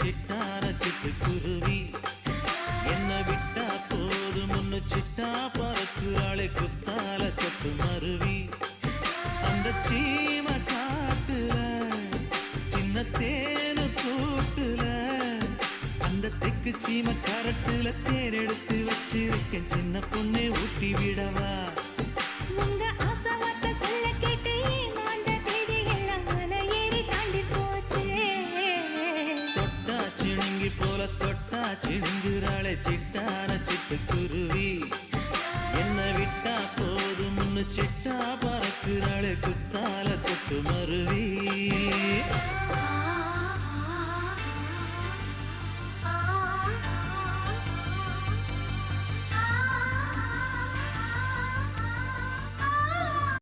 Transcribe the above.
சிட்டான சிட்டுக்குருவி என்ன விட்டா போதும் முன்னு சிட்டா பறக்குறாளே குத்தால கொத்து மருவி அந்த சீம காட்டுல சின்ன தேனு கூட்டுல அந்த தெக்கு சீம கரட்டுல தேர் எடுத்து வச்சிருக்கேன் சின்ன பொண்ணே ஊட்டி விடவா உங்க ஆசவார்த்தை சொல்ல கேட்டு ஏமாந்த தேதி எல்லாம் மலை ஏறி தாண்டி போச்சு தொட்டா சிணுங்கி போல தொட்டா சிணுங்குறாளே சிட்டான சிட்டுக்குருவி என்ன விட்டா போதும் முன்னு சிட்டா பறக்குறாளே குத்தால கொத்து மருவி